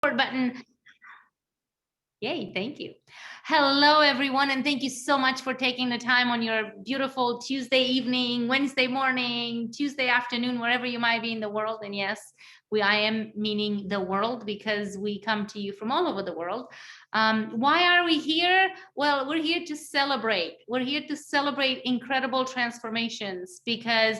button. Yay, thank you. Hello, everyone, and thank you so much for taking the time on your beautiful Tuesday evening, Wednesday morning, Tuesday afternoon, wherever you might be in the world. And yes, I am meaning the world because we come to you from all over the world. Why are we here? Well, we're here to celebrate. We're here to celebrate incredible transformations because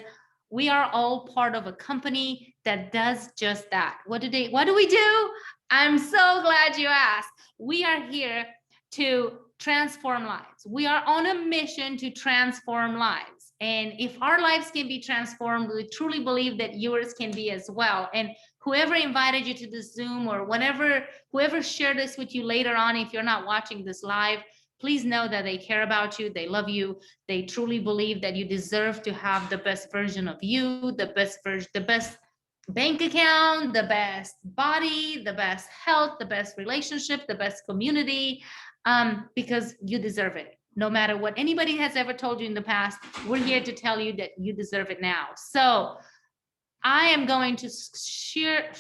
we are all part of a company that does just that. What do we do? I'm so glad you asked. We are here to transform lives. We are on a mission to transform lives. And if our lives can be transformed, we truly believe that yours can be as well. And whoever invited you to this Zoom or whoever shared this with you later on, if you're not watching this live, please know that they care about you. They love you. They truly believe that you deserve to have the best version of you, the best bank account, the best body, the best health, the best relationship, the best community, because you deserve it. No matter what anybody has ever told you in the past, we're here to tell you that you deserve it now. So I am going to share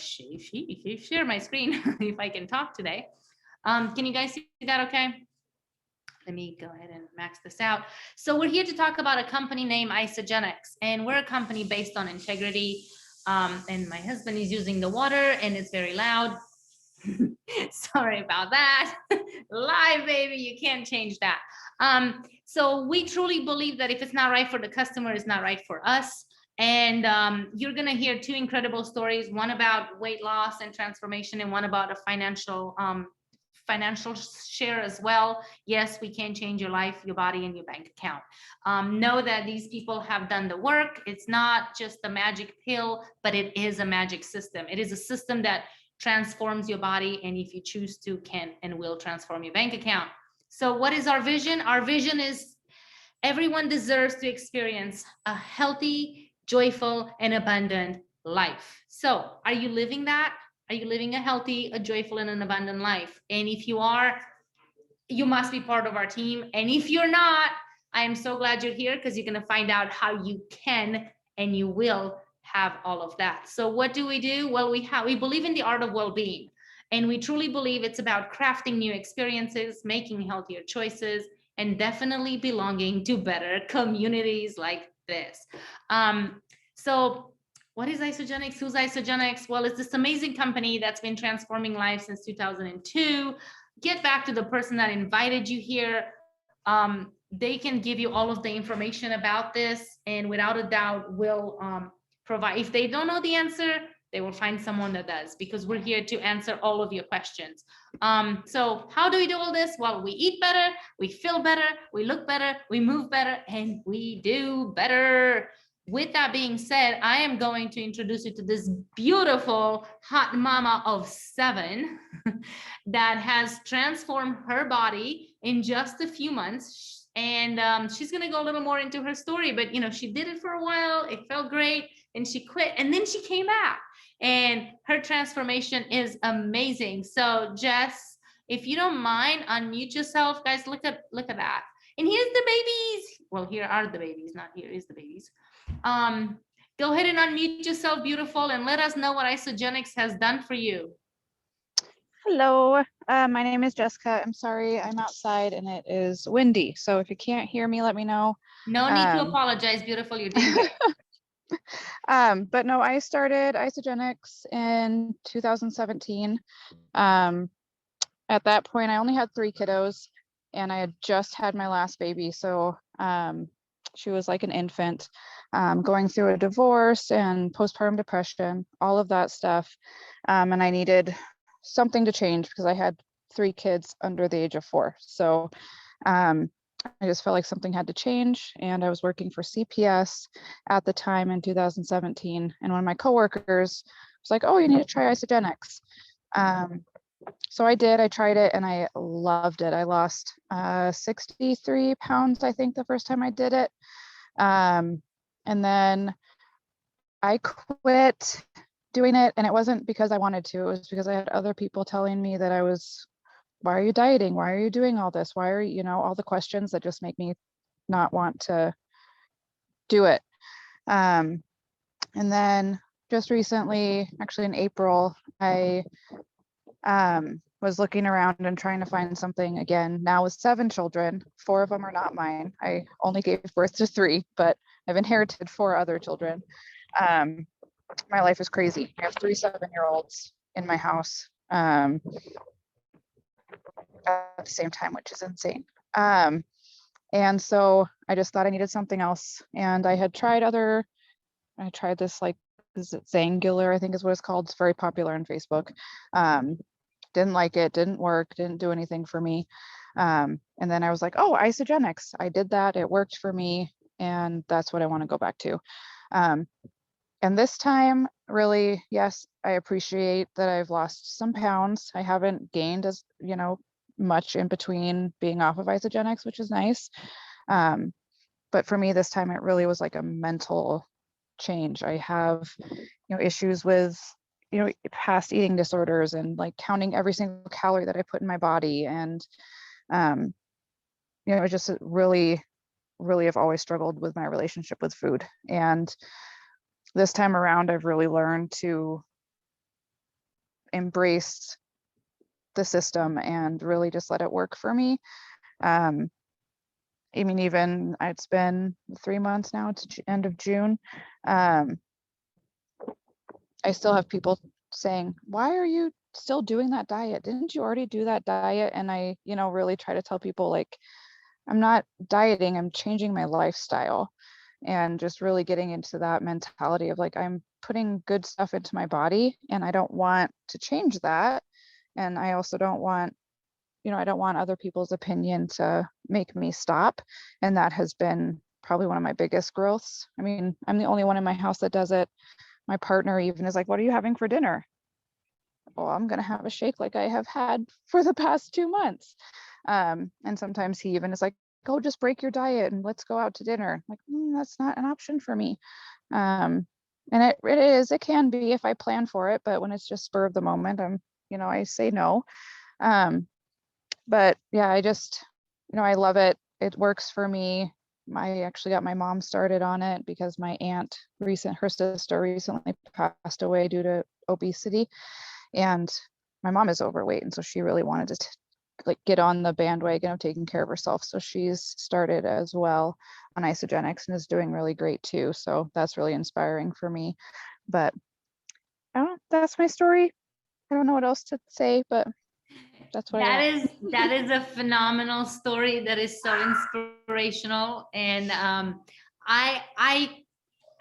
my screen if I can talk today. Can you guys see that okay? Let me go ahead and max this out. So we're here to talk about a company named Isogenics, and we're a company based on integrity. And my husband is using the water and it's very loud. Sorry about that. Live, baby, you can't change that. So we truly believe that if it's not right for the customer, it's not right for us. And you're going to hear two incredible stories, one about weight loss and transformation and one about a financial share as well. Yes, we can change your life, your body, and your bank account. Know that these people have done the work. It's not just a magic pill, but it is a magic system. It is a system that transforms your body, and if you choose to, can and will transform your bank account. So what is our vision? Our vision is everyone deserves to experience a healthy, joyful, and abundant life. So are you living that? Are you living a healthy, a joyful, and an abundant life? And if you are, you must be part of our team. And if you're not, I am so glad you're here because you're going to find out how you can and you will have all of that. So what do? Well, we believe in the art of well-being, and we truly believe it's about crafting new experiences, making healthier choices, and definitely belonging to better communities like this. So what is Isogenics? Who's Isogenics? Well, it's this amazing company that's been transforming lives since 2002. Get back to the person that invited you here. They can give you all of the information about this, and without a doubt will provide. If they don't know the answer, they will find someone that does, because we're here to answer all of your questions. So how do we do all this? Well, we eat better, we feel better, we look better, we move better, and we do better. With that being said, I am going to introduce you to this beautiful hot mama of 7 that has transformed her body in just a few months. And she's going to go a little more into her story, but she did it for a while. It felt great, and she quit, and then she came back, and her transformation is amazing. So Jess, if you don't mind, unmute yourself, guys. Look at that. And here's the babies. Well, here are the babies, not here is the babies. Go ahead and unmute yourself, beautiful, and let us know what Isogenics has done for you. Hello, my name is Jessica. I'm sorry, I'm outside and it is windy. So if you can't hear me, let me know. No need to apologize, beautiful. You're doing great. But no, I started Isogenics in 2017. At that point, I only had 3 kiddos, and I had just had my last baby. So she was like an infant, going through a divorce and postpartum depression, all of that stuff. And I needed something to change because I had 3 kids under the age of 4. So I just felt like something had to change, and I was working for CPS at the time in 2017, and one of my coworkers was like, "Oh, you need to try Isogenics." So I did. I tried it and I loved it. I lost 63 pounds, I think, the first time I did it. And then I quit doing it, and it wasn't because I wanted to. It was because I had other people telling me that why are you dieting? Why are you doing all this? Why are you, all the questions that just make me not want to do it. And then just recently, actually in April, I Was looking around and trying to find something again. Now with 7 children, 4 of them are not mine. I only gave birth to 3, but I've inherited 4 other children. My life is crazy. I have 3 7-year-olds in my house at the same time, which is insane. And so I just thought I needed something else. And I had tried this, like, is it Zangular, I think is what it's called. It's very popular on Facebook. Didn't like it, didn't work, didn't do anything for me. And then I was like, oh, isogenics. I did that, it worked for me. And that's what I want to go back to. And this time, really, yes, I appreciate that I've lost some pounds. I haven't gained as, much in between being off of isogenics, which is nice. But for me, this time, it really was like a mental change. I have, issues with, past eating disorders and like counting every single calorie that I put in my body. And, just really, really have always struggled with my relationship with food. And this time around, I've really learned to embrace the system and really just let it work for me. Even it's been 3 months now, it's end of June. I still have people saying, why are you still doing that diet? Didn't you already do that diet? And I, really try to tell people, like, I'm not dieting, I'm changing my lifestyle. And just really getting into that mentality of like, I'm putting good stuff into my body and I don't want to change that. And I also don't want, I don't want other people's opinion to make me stop. And that has been probably one of my biggest growths. I mean, I'm the only one in my house that does it. My partner even is like, what are you having for dinner? Oh, I'm going to have a shake like I have had for the past 2 months. And sometimes he even is like, go just break your diet and let's go out to dinner. Like, that's not an option for me. And it can be if I plan for it, but when it's just spur of the moment, I say no. But yeah, I just, I love it. It works for me. I actually got my mom started on it because my aunt, her sister recently passed away due to obesity. And my mom is overweight. And so she really wanted to like get on the bandwagon of taking care of herself. So she's started as well on isogenics and is doing really great too. So that's really inspiring for me. But that's my story. I don't know what else to say, but that's what that is a phenomenal story. That is so inspirational. And I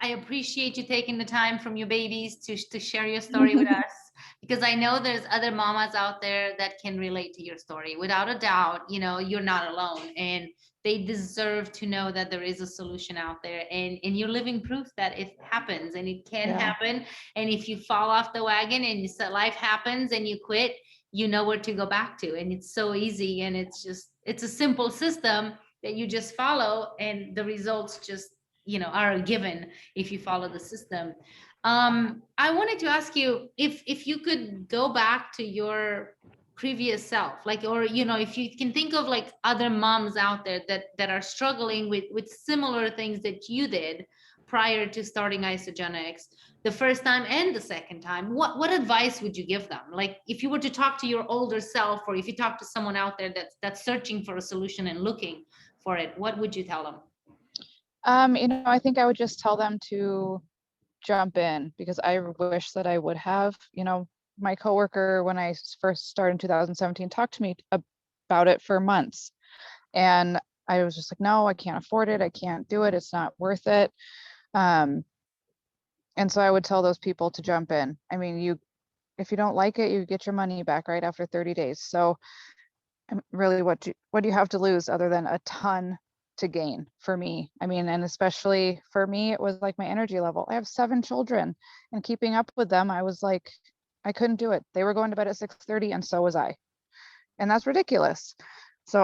appreciate you taking the time from your babies to share your story with us, because I know there's other mamas out there that can relate to your story. Without a doubt, you're not alone, and they deserve to know that there is a solution out there, and you're living proof that it happens and it can happen. And if you fall off the wagon and you said life happens and you quit, you know where to go back to. And it's so easy, and it's a simple system that you just follow, and the results just are a given if you follow the system. I wanted to ask you if you could go back to your previous self, like, or if you can think of like other moms out there that are struggling with similar things that you did prior to starting isogenics, the first time and the second time, what advice would you give them? Like, if you were to talk to your older self, or if you talk to someone out there that's searching for a solution and looking for it, what would you tell them? I think I would just tell them to jump in, because I wish that I would have. My coworker, when I first started in 2017, talked to me about it for months. And I was just like, no, I can't afford it. I can't do it. It's not worth it. And so I would tell those people to jump in. I mean, if you don't like it, you get your money back right after 30 days. So really, what do you have to lose other than a ton to gain for me? I mean, and especially for me, it was like my energy level. I have 7 children, and keeping up with them, I was like, I couldn't do it. They were going to bed at 6:30 and so was I. And that's ridiculous. So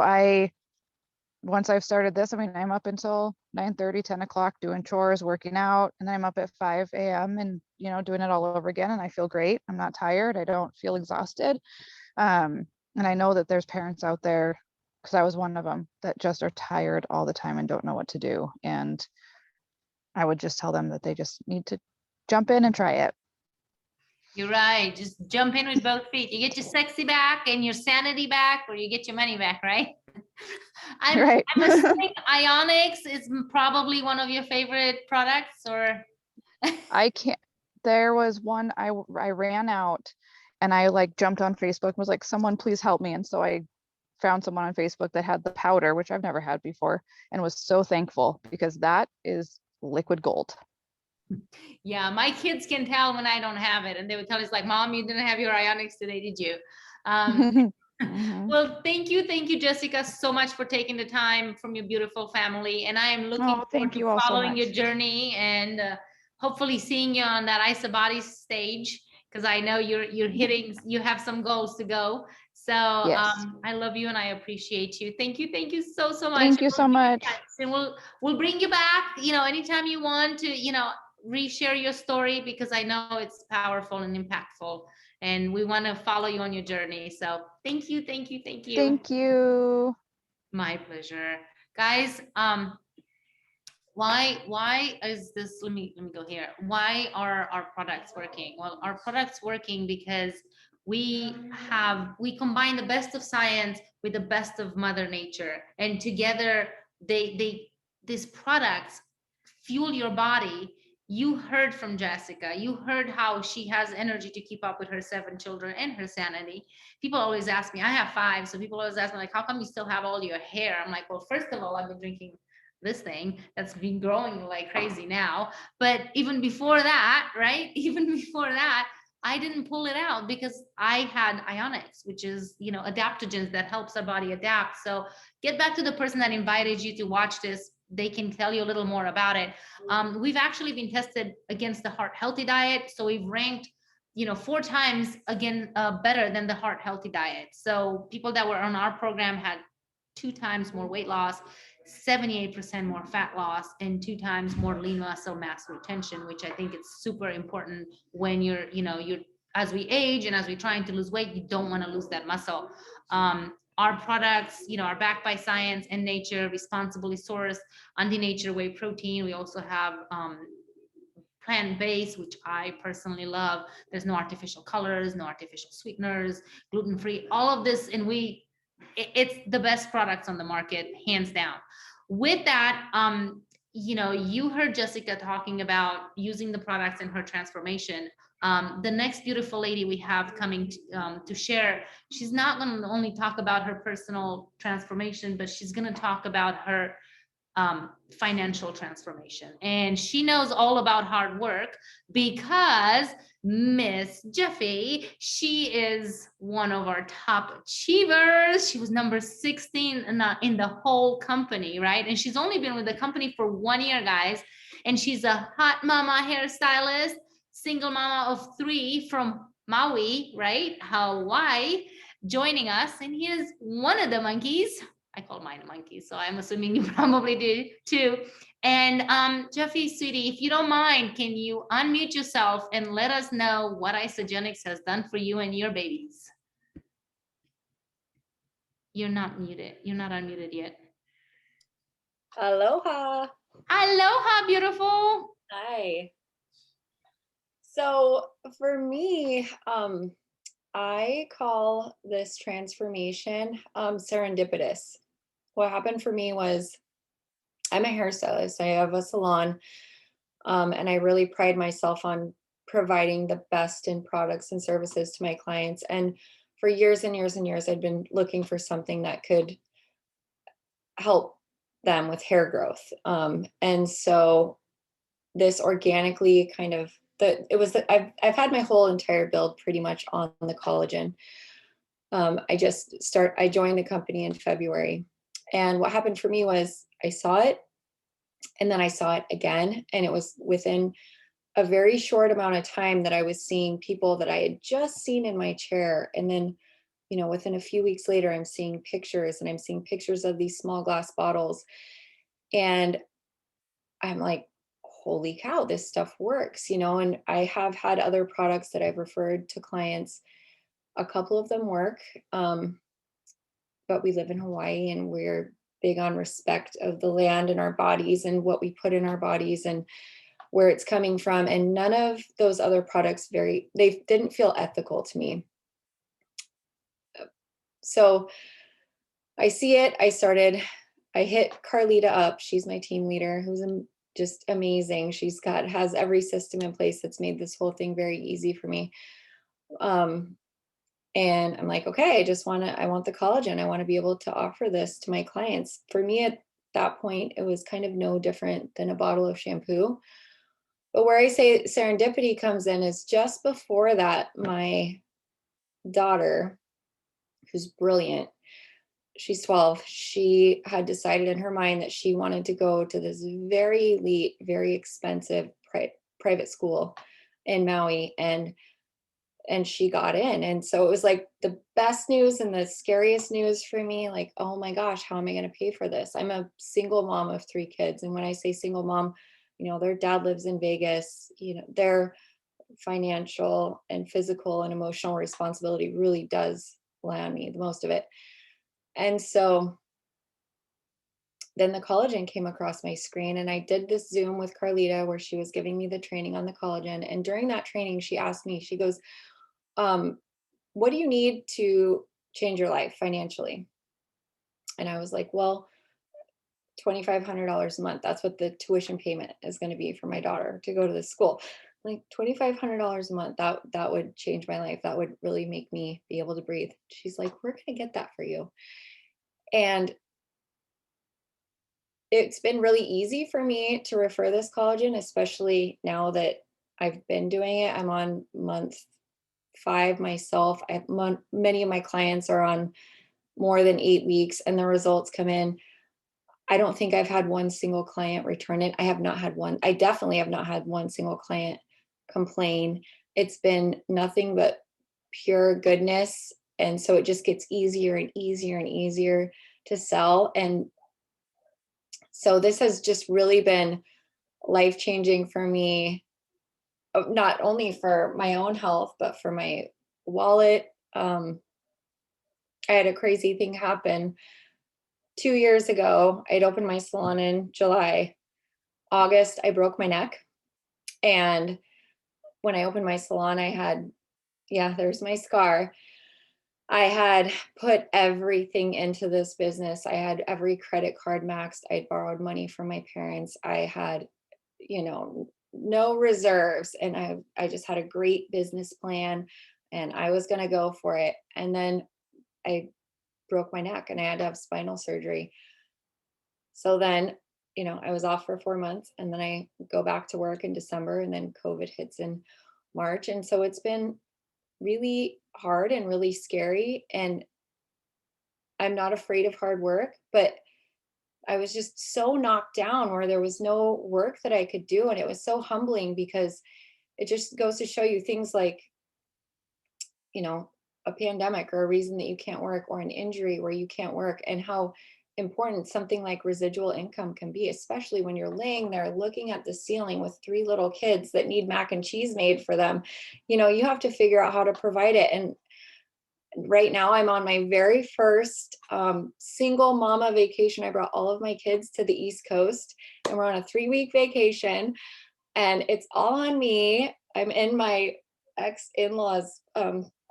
once I've started this, I'm up until 9:30, 10 o'clock doing chores, working out, and then I'm up at 5 a.m. and, doing it all over again. And I feel great. I'm not tired. I don't feel exhausted. And I know that there's parents out there, because I was one of them, that just are tired all the time and don't know what to do. And I would just tell them that they just need to jump in and try it. You're right. Just jump in with both feet. You get your sexy back and your sanity back, or you get your money back, right? Right. I'm assuming Ionics is probably one of your favorite products, or I can't, there was one, I ran out and I like jumped on Facebook and was like, someone please help me. And so I found someone on Facebook that had the powder, which I've never had before, and was so thankful because that is liquid gold. yeah, my kids can tell when I don't have it, and they would tell us like, "Mom, you didn't have your Ionics today, did you?" Um, Mhm. well, thank you, Jessica, so much for taking the time from your beautiful family, and I am looking Oh, forward thank to you all so following your much. journey and hopefully seeing you on that Isobody stage, because I know you're hitting, you have some goals to go. So Yes. I love you and I appreciate you. Thank you so much. Thank you We'll so keep in much. touch, and we'll bring you back, anytime you want to, reshare your story, because I know it's powerful and impactful, and we want to follow you on your journey. So thank you. Thank you. My pleasure. Guys, why is this, let me go here. Why are our products working? Well, our products working because we combine the best of science with the best of Mother Nature, and together these products fuel your body. You heard from Jessica, you heard how she has energy to keep up with her 7 children and her sanity. People always ask me, I have 5, so people always ask me like, how come you still have all your hair? I'm like, well, first of all, I've been drinking this thing that's been growing like crazy now. But even before that, right? Even before that, I didn't pull it out because I had Ionics, which is, adaptogens that helps our body adapt. So get back to the person that invited you to watch this. They can tell you a little more about it. We've actually been tested against the heart healthy diet. So we've ranked 4 times again better than the heart healthy diet. So people that were on our program had 2 times more weight loss, 78% more fat loss, and 2 times more lean muscle mass retention, which I think is super important when you're as we age and as we're trying to lose weight, you don't want to lose that muscle. Our products, are backed by science and nature, responsibly sourced on the nature whey protein. We also have plant-based, which I personally love. There's no artificial colors, no artificial sweeteners, gluten-free, all of this, and it's the best products on the market, hands down. With that, you heard Jessica talking about using the products in her transformation. The next beautiful lady we have coming to share, she's not going to only talk about her personal transformation, but she's going to talk about her financial transformation. And she knows all about hard work because Miss Jeffie, she is one of our top achievers. She was number 16 in the whole company, right? And she's only been with the company for 1 year, guys. And she's a hot mama hairstylist, single mama of 3 from Maui, right? Hawaii, joining us. And here's one of the monkeys. I call mine a monkey, so I'm assuming you probably do too. And Jeffie, sweetie, if you don't mind, can you unmute yourself and let us know what Isogenics has done for you and your babies? You're not muted. You're not unmuted yet. Aloha. Aloha, beautiful. Hi. So for me, I call this transformation serendipitous. What happened for me was I'm a hairstylist. I have a salon, and I really pride myself on providing the best in products and services to my clients. And for years and years and years, I'd been looking for something that could help them with hair growth. And so this organically kind of I've had my whole entire build pretty much on the collagen. I joined the company in February, and what happened for me was I saw it, and then I saw it again, and it was within a very short amount of time that I was seeing people that I had just seen in my chair, and then within a few weeks later, I'm seeing pictures, and I'm seeing pictures of these small glass bottles, and I'm like, holy cow, this stuff works, and I have had other products that I've referred to clients. A couple of them work, but we live in Hawaii and we're big on respect of the land and our bodies and what we put in our bodies. And where it's coming from. And none of those other products they didn't feel ethical to me. So I see it. I hit Carlita up. She's my team leader, who's just amazing. Has every system in place that's made this whole thing very easy for me. And I'm like, okay, I want the collagen. I want to be able to offer this to my clients. For me at that point, it was kind of no different than a bottle of shampoo. But where I say serendipity comes in is just before that, my daughter, who's brilliant, she's 12, she had decided in her mind that she wanted to go to this very elite, very expensive private school in Maui, and she got in. And so it was like the best news and the scariest news for me, like, oh my gosh, how am I going to pay for this? I'm a single mom of 3 kids. And when I say single mom, their dad lives in Vegas, their financial and physical and emotional responsibility really does lay on me, the most of it. And so then the collagen came across my screen, and I did this Zoom with Carlita where she was giving me the training on the collagen. And during that training, she asked me, she goes, what do you need to change your life financially? And I was like, well, $2,500 a month. That's what the tuition payment is going to be for my daughter to go to this school. Like $2,500 a month, that would change my life. That would really make me be able to breathe. She's like, we're going to get that for you. And it's been really easy for me to refer this collagen, especially now that I've been doing it. I'm on month 5 myself. Many of my clients are on more than 8 weeks, and the results come in. I don't think I've had one single client return it. I definitely have not had one single client complain. It's been nothing but pure goodness. And so it just gets easier and easier and easier to sell. And so this has just really been life-changing for me, not only for my own health, but for my wallet. I had a crazy thing happen 2 years ago. I'd opened my salon in July. August, I broke my neck. And when I opened my salon, there's my scar. I had put everything into this business. I had every credit card maxed. I'd borrowed money from my parents. I had, no reserves. And I just had a great business plan, and I was going to go for it. And then I broke my neck, and I had to have spinal surgery. So then, I was off for 4 months, and then I go back to work in December, and then COVID hits in March. And so it's been really hard and really scary. And I'm not afraid of hard work, but I was just so knocked down where there was no work that I could do. And it was so humbling, because it just goes to show you things like, a pandemic or a reason that you can't work, or an injury where you can't work, and how important something like residual income can be, especially when you're laying there looking at the ceiling with 3 little kids that need mac and cheese made for them. You have to figure out how to provide it. And right now I'm on my very first single mama vacation. I brought all of my kids to the East Coast, and we're on a 3-week vacation, and it's all on me. I'm in my ex-in-laws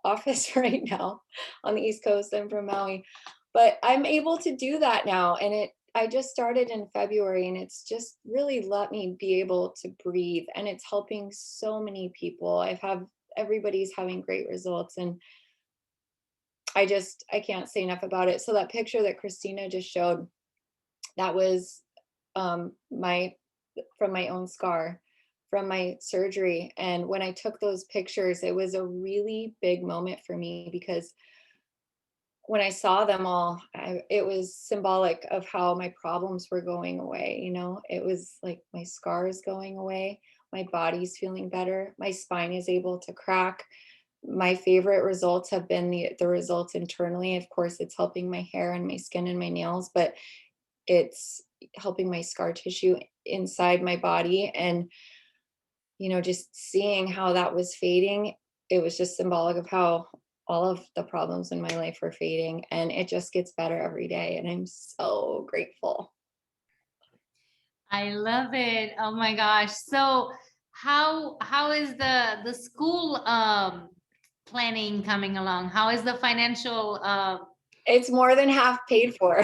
office right now on the East Coast. I'm from Maui, but I'm able to do that now. And I just started in February, and it's just really let me be able to breathe, and it's helping so many people. Everybody's having great results, and I can't say enough about it. So that picture that Christina just showed, that was from my own scar from my surgery. And when I took those pictures, it was a really big moment for me, because when I saw them all, it was symbolic of how my problems were going away. It was like my scars going away, my body's feeling better, my spine is able to crack. My favorite results have been the results internally. Of course, it's helping my hair and my skin and my nails, but it's helping my scar tissue inside my body. And, just seeing how that was fading, it was just symbolic of how all of the problems in my life were fading, and it just gets better every day. And I'm so grateful. I love it. Oh my gosh. So how is the school planning coming along? How is the financial It's more than half paid for.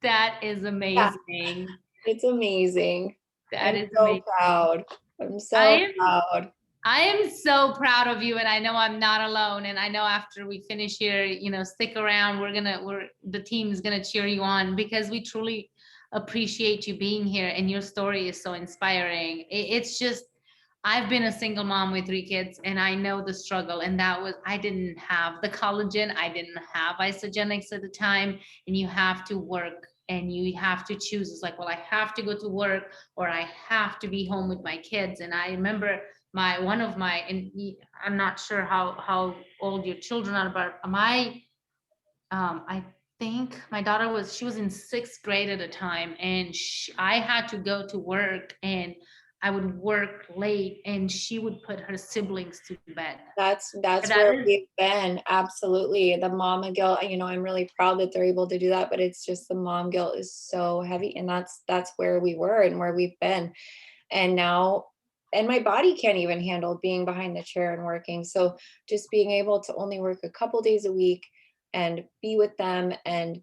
that is amazing. It's amazing. That I'm is so amazing. proud. I'm I so am proud. I am so proud of you, and I know I'm not alone. And I know after we finish here, stick around. The team is gonna cheer you on because we truly appreciate you being here, and your story is so inspiring. It's just, I've been a single mom with 3 kids, and I know the struggle. And I didn't have the collagen, I didn't have isogenics at the time, and you have to work and you have to choose. It's like, well, I have to go to work or I have to be home with my kids. And I remember I'm not sure how old your children are, but I think my daughter she was in 6th grade at a time, and I had to go to work, and I would work late, and she would put her siblings to bed. That's That where is, we've been. Absolutely. The mama guilt, I'm really proud that they're able to do that, but it's just the mom guilt is so heavy. And that's where we were and where we've been. And now, and my body can't even handle being behind the chair and working. So just being able to only work a couple days a week and be with them, and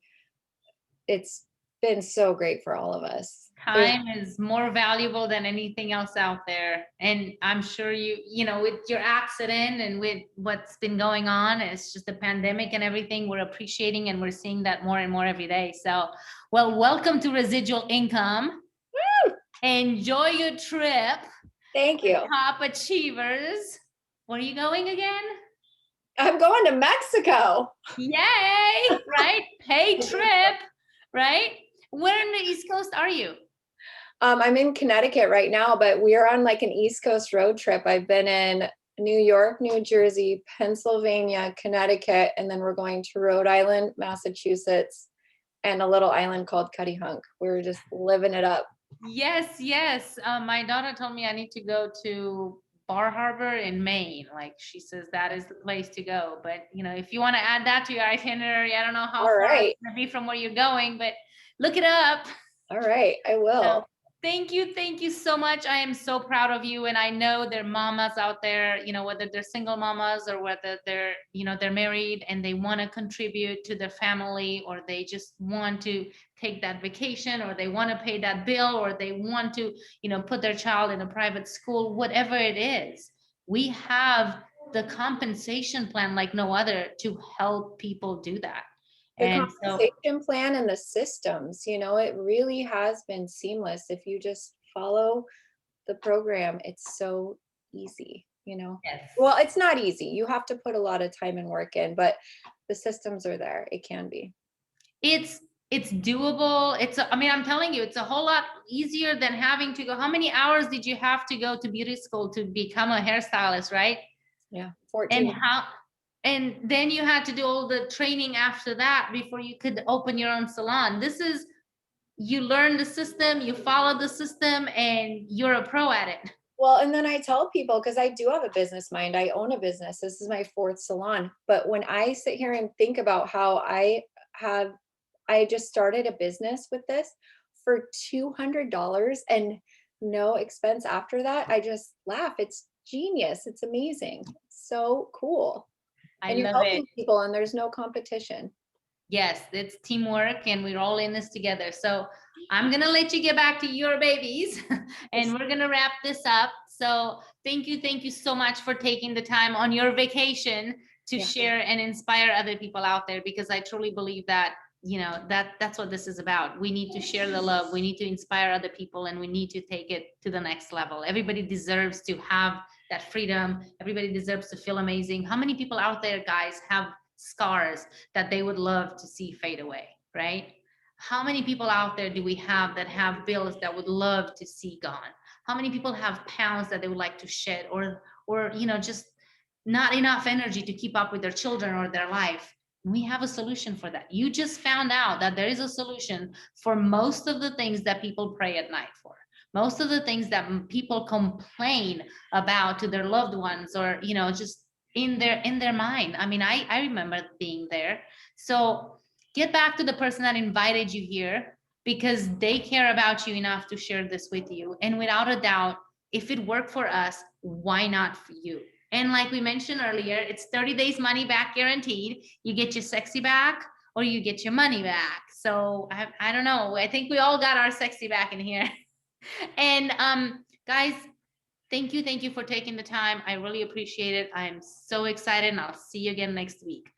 it's been so great for all of us. time is more valuable than anything else out there. And I'm sure with your accident and with what's been going on, it's just the pandemic and everything, we're appreciating and we're seeing that more and more every day. So, well, welcome to Residual Income. Woo! Enjoy your trip. Thank you. Top achievers. Where are you going again? I'm going to Mexico. Yay, right? Paid trip, right? Where in the East Coast are you? I'm in Connecticut right now, but we are on like an East Coast road trip. I've been in New York, New Jersey, Pennsylvania, Connecticut, and then we're going to Rhode Island, Massachusetts, and a little island called Cuttyhunk. We're just living it up. Yes, yes. My daughter told me I need to go to Bar Harbor in Maine. Like, she says that is the place to go. But if you want to add that to your itinerary, I don't know how All far right. it's gonna be from where you're going, but look it up. All right, I will. So, thank you so much. I am so proud of you, and I know there are mamas out there, whether they're single mamas or whether they're married and they want to contribute to their family, or they just want to take that vacation, or they want to pay that bill, or they want to put their child in a private school, whatever it is. We have the compensation plan like no other to help people do that. The And so, compensation plan and the systems, it really has been seamless. If you just follow the program, it's so easy, yes. Well, it's not easy. You have to put a lot of time and work in, but the systems are there. It can be. It's doable. I'm telling you, it's a whole lot easier than having to go. How many hours did you have to go to beauty school to become a hairstylist, right? Yeah, 14. And then you had to do all the training after that before you could open your own salon. You learn the system, you follow the system, and you're a pro at it. Well, and then I tell people, because I do have a business mind, I own a business. This is my 4th salon. But when I sit here and think about how I just started a business with this for $200 and no expense after that, I just laugh. It's genius. It's amazing. So cool. I And you're love it. helping people and there's no competition. Yes, it's teamwork, and we're all in this together. So I'm gonna let you get back to your babies and we're gonna wrap this up. So thank you so much for taking the time on your vacation to share and inspire other people out there, because I truly believe that that's what this is about. We need to share the love, we need to inspire other people, and we need to take it to the next level. Everybody deserves to have that freedom. Everybody deserves to feel amazing. How many people out there, guys, have scars that they would love to see fade away, right? How many people out there do we have that have bills that would love to see gone? How many people have pounds that they would like to shed, or just not enough energy to keep up with their children or their life? We have a solution for that. You just found out that there is a solution for most of the things that people pray at night for. Most of the things that people complain about to their loved ones, or just in their mind. I remember being there. So get back to the person that invited you here. because they care about you enough to share this with you. And without a doubt, if it worked for us, why not for you? And like we mentioned earlier, it's 30 days money back guaranteed. You get your sexy back or you get your money back. So I don't know. I think we all got our sexy back in here. And guys, thank you for taking the time. I really appreciate it. I'm so excited, and I'll see you again next week.